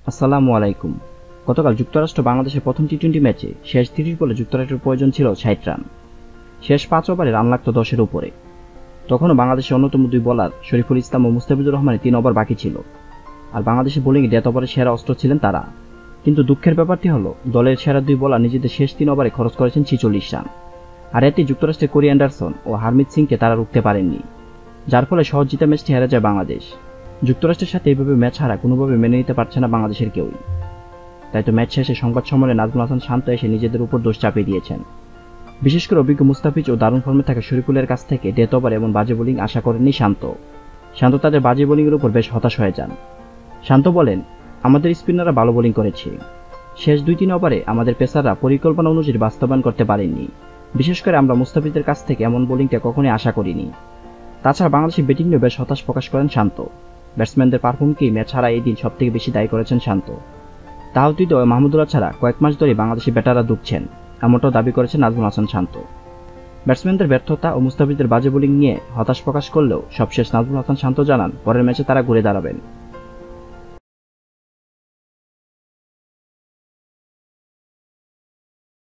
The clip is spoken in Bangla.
আসসালামু আলাইকুম। গতকাল যুক্তরাষ্ট্র বাংলাদেশের প্রথম টি-20 ম্যাচে শেষ ৩০ বলে যুক্তরাষ্ট্রের প্রয়োজন ছিল ৬০ রান। শেষ ৫ ওভারে রান লাগত ১০-এর উপরে। তখনও বাংলাদেশের অন্যতম দুই বোলার শরীফুল ইসলাম ও মুস্তাফিজুর রহমানের ৩ ওভার বাকি ছিল। আর বাংলাদেশের বোলিংয়ে ডেথ ওভারের সেরা অস্ত্র ছিলেন তারা। কিন্তু দুঃখের ব্যাপারটি হলো, দলের সেরা দুই বোলার নিজেদের শেষ ৩ ওভারে খরচ করেছেন ৪৬ রান। আর এতে যুক্তরাষ্ট্রের কোরি অ্যান্ডারসন ও হারমিত সিংকে তারা রুখতে পারেননি, যার ফলে সহজ জিতা ম্যাচটি হেরে যায় বাংলাদেশ। যুক্তরাষ্ট্রের সাথে এইভাবে ম্যাচ হারা কোনোভাবে মেনে নিতে পারছে না বাংলাদেশের কেউই। তাই তো ম্যাচ শেষে সংবাদ সম্মেলনে নাজমুল হাসান শান্ত এসে নিজেদের উপর দোষ চাপিয়ে দিয়েছেন। বিশেষ করে অভিজ্ঞ মুস্তাফিজ ও দারুণ ফর্মে থাকা শরীফুলের কাছ থেকে ডেথ ওভার এমন বাজে বোলিং আশা করেননি শান্ত তাদের বাজে বোলিংয়ের উপর বেশ হতাশ হয়ে যান। শান্ত বলেন, আমাদের স্পিনাররা ভালো বোলিং করেছে। শেষ ২-৩ ওভারে আমাদের পেসাররা পরিকল্পনা অনুযায়ী বাস্তবায়ন করতে পারেননি। বিশেষ করে আমরা মুস্তাফিজের কাছ থেকে এমন বোলিংটা কখনোই আশা করিনি। তাছাড়া বাংলাদেশের ব্যাটিং নিয়ে বেশ হতাশ প্রকাশ করেন শান্ত। ব্যাটসম্যানদের পারফর্মকেই ম্যাচ হারা এই দিন সবথেকে বেশি দায়ী করেছেন শান্ত। তাওহিদ ও মাহমুদুল্লাহ ছাড়া কয়েক মাস ধরে বাংলাদেশি ব্যাটাররা দুঃখছেন, এমনটাও দাবি করেছেন নাজমুল হাসান শান্ত। ব্যাটসম্যানদের ব্যর্থতা ও মুস্তাফিজের বাজে বোলিং নিয়ে হতাশ প্রকাশ করলেও সবশেষ নাজমুল হাসান শান্ত জানান, পরের ম্যাচে তারা ঘুরে দাঁড়াবেন।